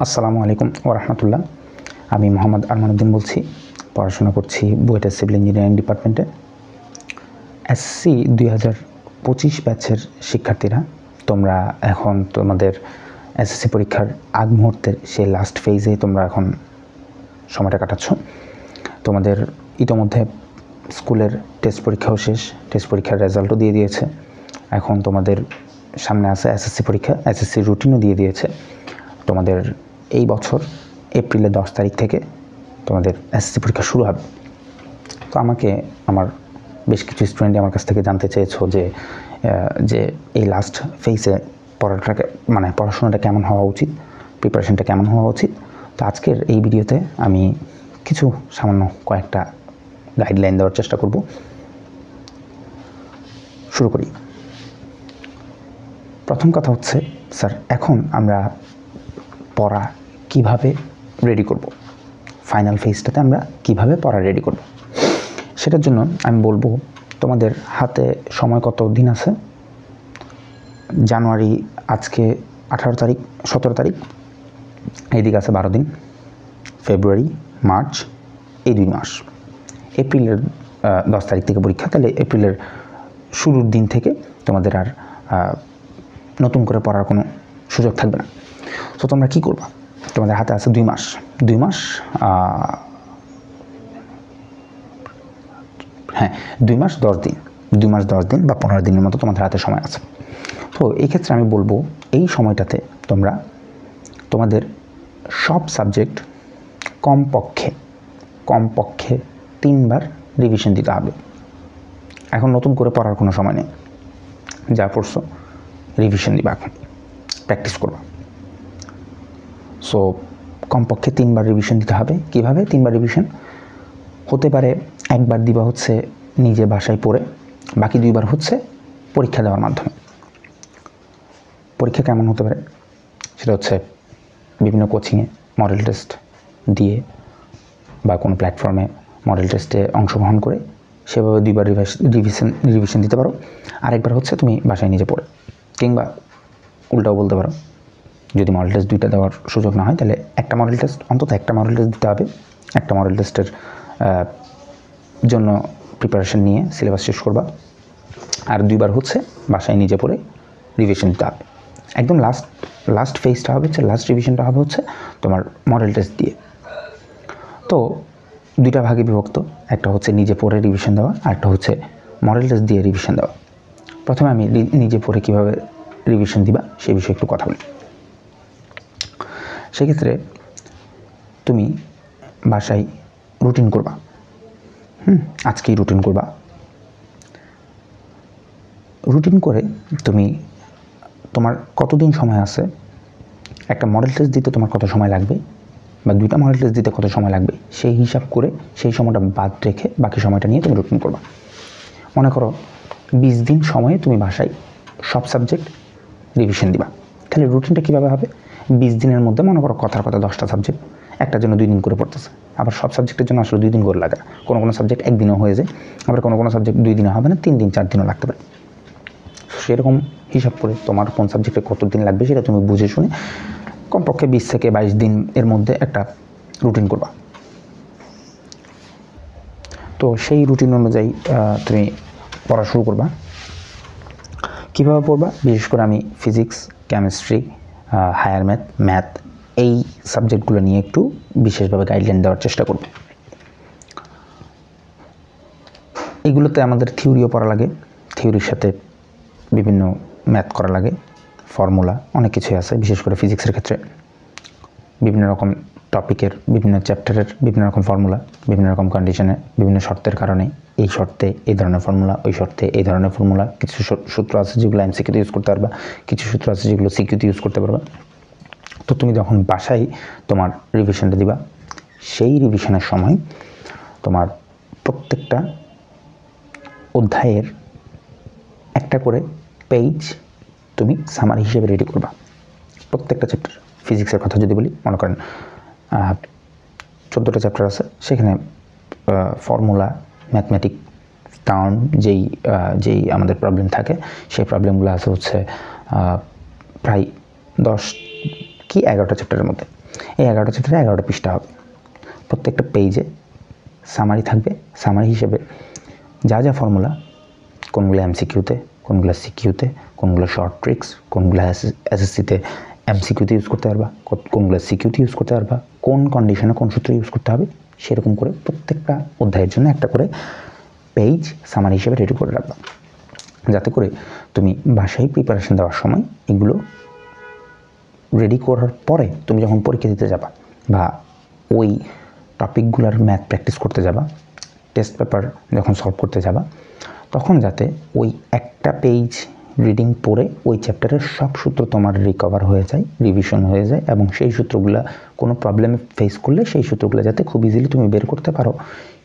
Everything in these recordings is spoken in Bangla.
আসসালামু আলাইকুম ওয়া রাহমাতুল্লাহ। আমি মোহাম্মদ আরমানুদ্দিন বলছি, পড়াশোনা করছি বুয়েটের সিভিল ইঞ্জিনিয়ারিং ডিপার্টমেন্টে। এসএসসি 2025 ব্যাচের শিক্ষার্থীরা, তোমরা এখন তোমাদের এসএসসি পরীক্ষার আগ মুহূর্তের সেই লাস্ট ফেজে তোমরা এখন সময়টা কাটাচ্ছ। তোমাদের ইতোমধ্যে স্কুলের টেস্ট পরীক্ষাও শেষ, টেস্ট পরীক্ষার রেজাল্টও দিয়ে দিয়েছে। এখন তোমাদের সামনে আছে এসএসসি পরীক্ষা, এসএসসি রুটিনও দিয়ে দিয়েছে। তোমাদের এই বছর এপ্রিলের 10 তারিখ থেকে তোমাদের এসএসসি পরীক্ষা শুরু হবে। তো আমাকে আমার বেশ কিছু স্টুডেন্ট আমার কাছ থেকে জানতে চেয়েছো যে এই লাস্ট ফেজে পড়াশোনাটা কেমন হওয়া উচিত, প্রিপারেশনটা কেমন হওয়া উচিত। তো আজকের এই ভিডিওতে আমি কিছু সামান্য কয়েকটা গাইডলাইন দেওয়ার চেষ্টা করব। শুরু করি। প্রথম কথা হচ্ছে, স্যার এখন আমরা পড়া কিভাবে রেডি করব, ফাইনাল ফেজটাতে আমরা কিভাবে পড়া রেডি করব, সেটার জন্য আমি বলবো তোমাদের হাতে সময় কত দিন আছে। জানুয়ারি আজকে 18 তারিখ, 17 তারিখ, এইদিকে আছে 12 দিন। ফেব্রুয়ারি, মার্চ, এই 2 মাস। এপ্রিলের 10 তারিখ থেকে পরীক্ষা, তাহলে এপ্রিলের শুরুর দিন থেকে তোমাদের আর নতুন করে পড়ার কোনো সুযোগ থাকবে না। তো তোমরা কী করবা, তোমাদের হাতে আছে 2 মাস। 2 মাস 2 মাস 10 দিন, 2 মাস 10 দিন বা 15 দিনের মতো তোমাদের হাতে সময় আছে। তো এই ক্ষেত্রে আমি বলবো এই সময়টাতে তোমরা তোমাদের সব সাবজেক্ট কমপক্ষে 3 বার রিভিশন দিতে হবে। এখন নতুন করে পড়ার কোনো সময় নেই, যা পড়ছো রিভিশন দিবা, এখন প্র্যাকটিস করবা। সো কমপক্ষে 3 বার রিভিশন দিতে হবে। কীভাবে 3 বার রিভিশন হতে পারে? একবার দিবা হচ্ছে নিজে বাসায় পড়ে, বাকি 2 বার হচ্ছে পরীক্ষা দেওয়ার মাধ্যমে। পরীক্ষা কেমন হতে পারে সেটা হচ্ছে বিভিন্ন কোচিংয়ে মডেল টেস্ট দিয়ে বা কোনো প্ল্যাটফর্মে মডেল টেস্টে অংশগ্রহণ করে সেভাবে 2 বার রিভিশন দিতে পারো। আরেকবার হচ্ছে তুমি বাসায় নিজে পড়ে, কিংবা উল্টাও বলতে পারো, যদি মডেল টেস্ট 2টা দেওয়ার সুযোগ না হয় তাহলে অন্তত একটা মডেল টেস্ট দিতে হবে। একটা মডেল টেস্টের জন্য প্রিপারেশন নিয়ে সিলেবাস শেষ করবা, আর 2 বার হচ্ছে বাসায় নিজে পড়ে রিভিশন দিতে হবে। একদম লাস্ট ফেজটা হবে হচ্ছে, লাস্ট রিভিশনটা হবে হচ্ছে তোমার মডেল টেস্ট দিয়ে। তো 2টা ভাগে বিভক্ত, একটা হচ্ছে নিজে পড়ে রিভিশন দেওয়া, আরেকটা হচ্ছে মডেল টেস্ট দিয়ে রিভিশন দেওয়া। প্রথমে আমি নিজে পড়ে কীভাবে রিভিশন দিবা সেই বিষয়ে একটু কথা বলি। সেক্ষেত্রে তুমি বাসায় রুটিন করবা, আজকেই রুটিন করবা। রুটিন করে তুমি তোমার কতদিন সময় আছে, একটা মডেল টেস্ট দিতে তোমার কত সময় লাগবে বা 2টা মডেল টেস্ট দিতে কত সময় লাগবে, সেই হিসাব করে সেই সময়টা বাদ রেখে বাকি সময়টা নিয়ে তুমি রুটিন করবা। মনে করো 20 দিন সময়ে তুমি বাসায় সব সাবজেক্ট রিভিশন দিবা। তাহলে রুটিনটা কীভাবে হবে? 20 দিনের মধ্যে মনে করো কথার কথা 10টা সাবজেক্ট, একটার জন্য 2 দিন করে পড়তেছে। আবার সব সাবজেক্টের জন্য আসলে 2 দিন করে লাগে। কোনো সাবজেক্ট 1 দিনেও হয়ে যায়, আবার কোনো সাবজেক্ট 2 দিনে হবে না, 3 দিন 4 দিনও লাগতে পারে। সেরকম হিসাব করে তোমার কোন সাবজেক্টে কত দিন লাগবে সেটা তুমি বুঝে শুনে কমপক্ষে 20 থেকে 22 দিন এর মধ্যে একটা রুটিন করবা। তো সেই রুটিন অনুযায়ী তুমি পড়া শুরু করবা। কীভাবে পড়বা? বিশেষ করে আমি ফিজিক্স, কেমিস্ট্রি, হায়ার ম্যাথ এই সাবজেক্টগুলো নিয়ে একটু বিশেষভাবে গাইডলাইন দেওয়ার চেষ্টা করব। এইগুলোতে আমাদের থিওরিও পড়া লাগে, থিওরির সাথে বিভিন্ন ম্যাথ করা লাগে, ফর্মুলা অনেক কিছুই আছে। বিশেষ করে ফিজিক্সের ক্ষেত্রে বিভিন্ন রকম টপিকের, বিভিন্ন চ্যাপ্টারের বিভিন্ন রকম ফর্মুলা, বিভিন্ন রকম কন্ডিশনে, বিভিন্ন শর্তের কারণে এই শর্তে এই ধরনের ফর্মুলা, ওই শর্তে এই ধরনের ফর্মুলা। কিছু সূত্র আছে যেগুলো এমসিকিউতে ইউজ করতে পারবা, কিছু সূত্র আছে যেগুলো সিকিউতে ইউজ করতে পারবা। তো তুমি যখন বাসায় তোমার রিভিশনটা দিবা, সেই রিভিশনের সময় তোমার প্রত্যেকটা অধ্যায়ের একটা করে পেজ তুমি সামারি হিসেবে রেডি করবা। প্রত্যেকটা চ্যাপ্টার, ফিজিক্সের কথা যদি বলি, মনে করেন 14টা চ্যাপ্টার আছে, সেখানে ফর্মুলা, ম্যাথমেটিক টার্ম যেই আমাদের প্রবলেম থাকে, সেই প্রবলেমগুলো আছে হচ্ছে প্রায় 10 কি 11টা চ্যাপ্টারের মধ্যে। এই 11টা চ্যাপ্টারে 11টা পৃষ্ঠা হবে। প্রত্যেকটা পেজে সামারি থাকবে। সামারি হিসেবে যা যা ফর্মুলা, কোনগুলো এমসিকিউতে, কোনগুলো সিকিউতে, কোনগুলো শর্ট ট্রিক্স, কোনগুলো এসএসসিতে এমসিকিউতে ইউজ করতে পারবা, কোনগুলো সিকিউতে ইউজ করতে পারবা, কোন কন্ডিশনে কোন সূত্র ইউজ করতে হবে, সেরকম করে প্রত্যেকটা অধ্যায়ের জন্য একটা করে পেজ সামারি হিসেবে রেডি করে রাখবা, যাতে করে তুমি বাসায় প্রিপারেশন দেওয়ার সময় এগুলো রেডি করার পরে তুমি যখন পরীক্ষা দিতে যাবা বা ওই টপিকগুলোর ম্যাথ প্র্যাকটিস করতে যাবা, টেস্ট পেপার যখন সলভ করতে যাবা, তখন যাতে ওই একটা পেজ রিডিং পড়ে ওই চ্যাপ্টারের সব সূত্র তোমার রিকভার হয়ে যায়, রিভিশন হয়ে যায়, এবং সেই সূত্রগুলো কোনো প্রবলেমে ফেস করলে সেই সূত্রগুলো যাতে খুব ইজিলি তুমি বের করতে পারো,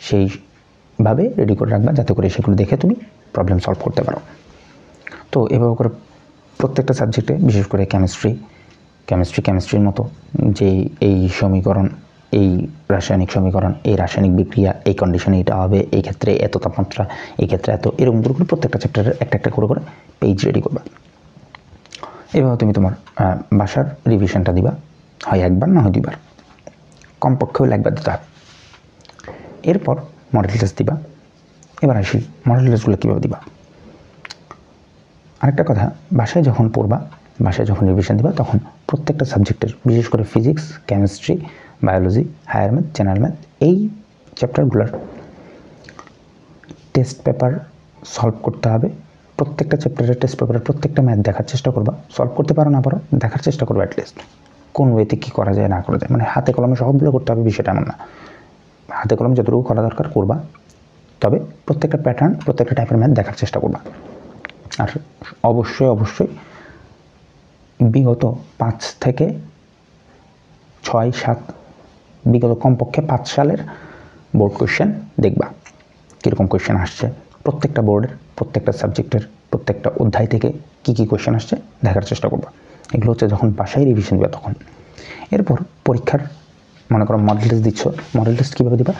সেইভাবে রেডি করে রাখবা, যাতে করে সেগুলো দেখে তুমি প্রবলেম সলভ করতে পারো। তো এভাবে করে প্রত্যেকটা সাবজেক্টে, বিশেষ করে কেমিস্ট্রির মতো যে এই সমীকরণ, এই রাসায়নিক সমীকরণ, এই রাসায়নিক বিক্রিয়া, এই কন্ডিশনে এটা হবে, এই ক্ষেত্রে এত তাপমাত্রা, এই ক্ষেত্রে এত, এরকম করে প্রত্যেকটা চ্যাপ্টারের একটা একটা করে পেজ রেডি করবা। এভাবে তুমি তোমার বাসার রিভিশনটা দিবা, হয় একবার না হয় দুইবার, কমপক্ষেও একবার দিতে হবে। এরপর মডেল টেস্ট দিবা। এবার আসি মডেল টেস্টগুলো কীভাবে দিবা। আরেকটা কথা, বাসায় যখন পড়বা, বাসায় যখন রিভিশন দিবা, তখন প্রত্যেকটা সাবজেক্টের, বিশেষ করে physics, chemistry, biology, higher math, general math, এই চ্যাপ্টারগুলোর টেস্ট পেপার সলভ করতে হবে। প্রত্যেকটা চ্যাপ্টারের টেস্ট পেপারের প্রত্যেকটা ম্যাথ দেখার চেষ্টা করবা। সলভ করতে পারো না পারো, দেখার চেষ্টা করবা অ্যাটলিস্ট কোন ওয়েতে কী করা যায় না করা যায়। মানে হাতে কলমে সবগুলো করতে হবে বিষয়টা এমন না, হাতে কলমে যতটুকু করা দরকার করবা, তবে প্রত্যেকটা প্যাটার্ন, প্রত্যেকটা টাইপের ম্যাথ দেখার চেষ্টা করবা। আর অবশ্যই বিগত 5 থেকে 6-7, বিগত কমপক্ষে 5 সালের বোর্ড কোয়েশ্চেন দেখবা, কীরকম কোয়েশ্চেন আসছে, প্রত্যেকটা বোর্ডের, প্রত্যেকটা সাবজেক্টের, প্রত্যেকটা অধ্যায় থেকে কী কোয়েশ্চেন আসছে দেখার চেষ্টা করবা। এগুলো হচ্ছে যখন বাসায় রিভিশন দিবা তখন। এরপর পরীক্ষার, মনে করো মডেল টেস্ট দিচ্ছ, মডেল টেস্ট কীভাবে দিবা,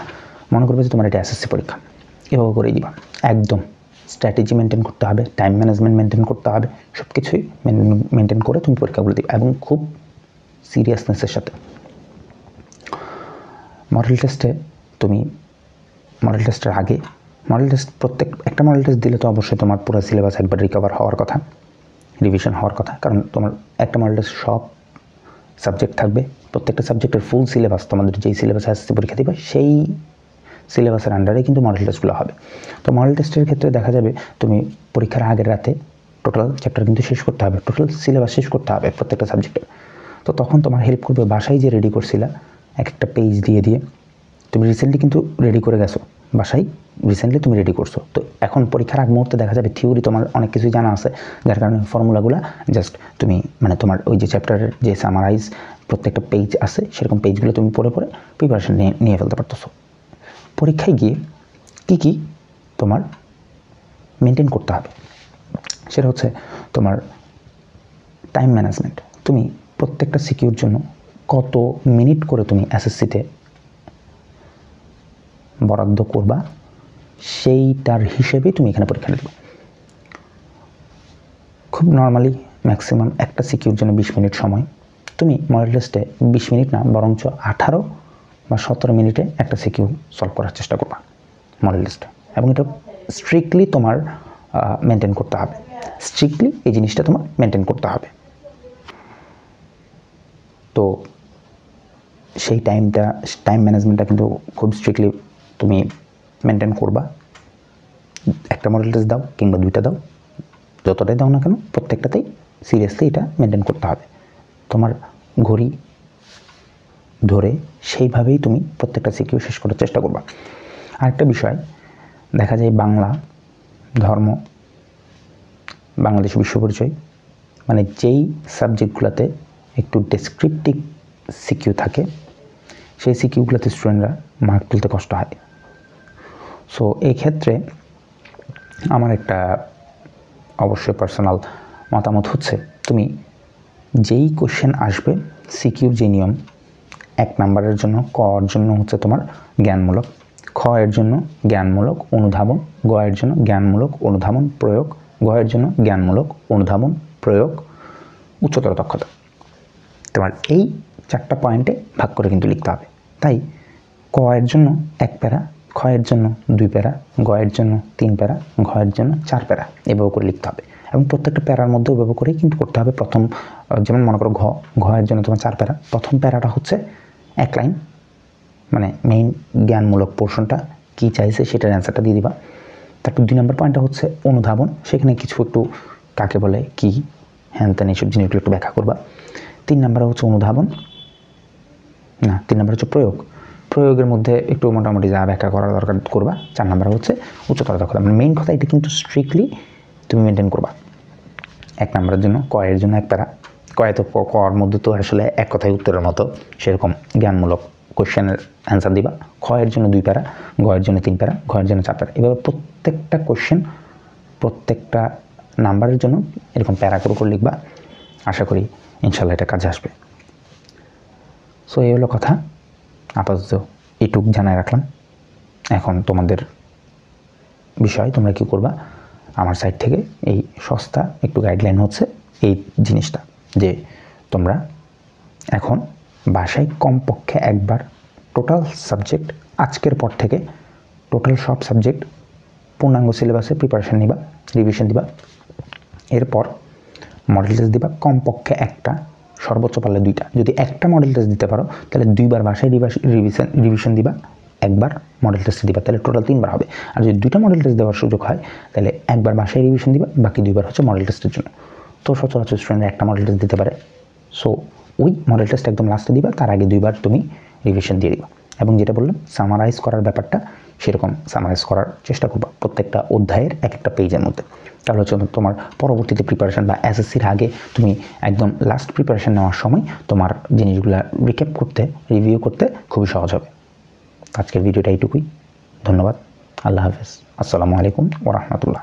মনে করবে যে তোমার এটা এসএসসি পরীক্ষা, এভাবে করেই দিবা। একদম স্ট্র্যাটেজি মেনটেন করতে হবে, টাইম ম্যানেজমেন্ট মেনটেন করতে হবে, সব কিছুই মেনটেন করে তুমি পরীক্ষাগুলো দিবে, এবং খুব সিরিয়াসনেসের সাথে। মডেল টেস্টের আগে মডেল টেস্ট, একটা মডেল টেস্ট দিলে তো অবশ্যই তোমার পুরো সিলেবাস একবার রিকভার হওয়ার কথা, রিভিশন হওয়ার কথা, কারণ তোমার একটা মডেল টেস্ট সব সাবজেক্ট থাকবে, প্রত্যেকটা সাবজেক্টের ফুল সিলেবাস, তোমাদের যেই সিলেবাস এসএসসি পরীক্ষা দিবে সেই সিলেবাসের আন্ডারে কিন্তু মডেল টেস্টগুলো হবে। তো মডেল টেস্টের ক্ষেত্রে দেখা যাবে তুমি পরীক্ষার আগের রাতে টোটাল চ্যাপ্টার কিন্তু শেষ করতে হবে, টোটাল সিলেবাস শেষ করতে হবে প্রত্যেকটা সাবজেক্টে। তো তখন তোমার হেল্প করবে বাসায় যে রেডি করছিলা এক একটা পেজ দিয়ে তুমি রিসেন্টলি কিন্তু রেডি করে গেছো, বাসায় রিসেন্টলি তুমি রেডি করছো। তো এখন পরীক্ষার আগ মুহূর্তে দেখা যাবে থিওরি তোমার অনেক কিছুই জানা আছে, যার কারণে ফর্মুলাগুলো জাস্ট তুমি, মানে তোমার ওই যে চ্যাপ্টারের যে সামারাইজ প্রত্যেকটা পেজ আছে, সেরকম পেজগুলো তুমি পড়ে প্রিপারেশন নিয়ে ফেলতে পারতেছো। পরীক্ষায় গিয়ে কী তোমার মেনটেন করতে হবে, সেটা হচ্ছে তোমার টাইম ম্যানেজমেন্ট। তুমি প্রত্যেকটা সিকিউর জন্য কত মিনিট করে তুমি এসএসসিতে বরাদ্দ করবা, সেইটার হিসেবেই তুমি এখানে পরীক্ষা দেবে। খুব নর্মালি ম্যাক্সিমাম একটা সিকিউর জন্য 20 মিনিট সময়, তুমি মডেল টেস্টে 20 মিনিট না, বরঞ্চ 18 বা 17 মিনিটে একটা সিকিউ সলভ করার চেষ্টা করবা মডেল টেস্টে, এবং এটা স্ট্রিক্টলি তোমার মেনটেন করতে হবে, স্ট্রিক্টলি এই জিনিসটা তোমার মেনটেন করতে হবে। তো সেই টাইম ম্যানেজমেন্টটা কিন্তু খুব স্ট্রিক্টলি তুমি মেনটেন করবা। একটা মডেল টেস্ট দাও কিংবা 2টা দাও, যতটাই দাও না কেন, প্রত্যেকটাতেই সিরিয়াসলি এটা মেনটেন করতে হবে। তোমার ঘড়ি ধরে সেইভাবেই তুমি প্রত্যেকটা সিকিউ শেষ করার চেষ্টা করবা। আরেকটা বিষয় দেখা যায়, বাংলা, ধর্ম, বাংলাদেশ বিশ্ব পরিচয়, মানে যেই সাবজেক্টগুলোতে একটু ডেসক্রিপটিভ সিকিউ থাকে, সেই সিকিউগুলোতে স্টুডেন্টরা মার্ক তুলতে কষ্ট হয়। সো এই ক্ষেত্রে আমার একটা অবশ্যই পার্সোনাল মতামত হচ্ছে, তুমি যেই কোশ্চেন আসবে, সিকিউর যে নিয়ম, 1 নাম্বারের জন্য ক-এর জন্য হচ্ছে তোমার জ্ঞানমূলক, খ-এর জন্য জ্ঞানমূলক অনুধাবন, গ-এর জন্য জ্ঞানমূলক অনুধাবন প্রয়োগ, গ-এর জন্য জ্ঞানমূলক অনুধাবন প্রয়োগ, উচ্চতর দক্ষতা। তোমার এই 4টা পয়েন্টে ভাগ করে কিন্তু লিখতে হবে। তাই ক এর জন্য 1 প্যারা, খ এর জন্য 2 প্যারা, গ এর জন্য 3 প্যারা, ঘ এর জন্য 4 প্যারা এভাবে করে লিখতে হবে এবং প্রত্যেকটা প্যারার মধ্যে ওইভাবে করেই কিন্তু করতে হবে। প্রথম যেমন মনে করো ঘ এর জন্য তোমার 4 প্যারা, প্রথম প্যারাটা হচ্ছে 1 লাইন, মানে মেইন জ্ঞানমূলক পোর্শনটা কী চাইছে সেটার অ্যান্সারটা দিয়ে দিবা। তারপর 2 নম্বর পয়েন্টটা হচ্ছে অনুধাবন, সেখানে কিছু একটু কাকে বলে কী হ্যান ত্যান এইসব জিনিসগুলো একটু ব্যাখ্যা করবা। 3 নম্বরে হচ্ছে অনুধাবন, না 3 নম্বর হচ্ছে প্রয়োগের মধ্যে একটু মোটামুটি যা ব্যাখ্যা করার দরকার করবা। 4 নম্বরে হচ্ছে উচ্চতর দক্ষতা, মানে মেইন কথা এটা কিন্তু স্ট্রিক্টলি তুমি মেনটেন করবা। 1 নম্বরের জন্য ক এর জন্য 1 প্যারা, কয়ে তো কর মধ্যে তো আসলে এক কথায় উত্তরের মতো সেরকম জ্ঞানমূলক কোশ্চেনের অ্যান্সার দিবা। খ এর জন্য 2 প্যারা, গ এর জন্য 3 প্যারা, ঘ এর জন্য 4 প্যারা, এভাবে প্রত্যেকটা কোশ্চেন প্রত্যেকটা নাম্বারের জন্য এরকম প্যারা করে লিখবা। আশা করি ইনশাল্লাহ এটা কাজে আসবে। সো এই হলো কথা, আপাতত এইটুক জানাই রাখলাম। এখন তোমাদের বিষয়, তোমরা কি করবা, আমার সাইড থেকে এই সস্তা একটু গাইডলাইন হচ্ছে এই জিনিসটা যে তোমরা এখন বাসায় কমপক্ষে একবার টোটাল সাবজেক্ট আজকের পর থেকে টোটাল সব সাবজেক্ট পূর্ণাঙ্গ সিলেবাসে প্রিপারেশান নিবা, রিভিশন দিবা। এরপর মডেল টেস্ট দিবা কমপক্ষে একটা, সর্বোচ্চ পারলে 2টা। যদি একটা মডেল টেস্ট দিতে পারো তাহলে 2বার বাসায় রিভিশন দিবা, একবার মডেল টেস্ট দিবা, তাহলে টোটাল 3বার হবে। আর যদি 2টা মডেল টেস্ট দেওয়ার সুযোগ হয় তাহলে একবার বাসায় রিভিশন দিবা, বাকি 2বার হচ্ছে মডেল টেস্টের জন্য। তো সচরাচর স্টুডেন্টরা একটা মডেল টেস্ট দিতে পারে, সো ওই মডেল টেস্ট একদম লাস্টে দিবা, তার আগে 2বার তুমি রিভিশন দিয়ে দিবা। এবং যেটা বললাম সামারাইজ করার ব্যাপারটা, সেরকম সামারাইজ করার চেষ্টা করবা প্রত্যেকটা অধ্যায়ের এক একটা পেজের মধ্যে। তাহলে হচ্ছে তোমার পরবর্তীতে প্রিপারেশান বা এসএসসির আগে তুমি একদম লাস্ট প্রিপারেশান নেওয়ার সময় তোমার জিনিসগুলো রিক্যাপ করতে, রিভিউ করতে খুবই সহজ হবে। আজকের ভিডিওটা এইটুকুই। ধন্যবাদ। আল্লাহ হাফেজ। আসসালামু আলাইকুম ওয়া রাহমাতুল্লাহ।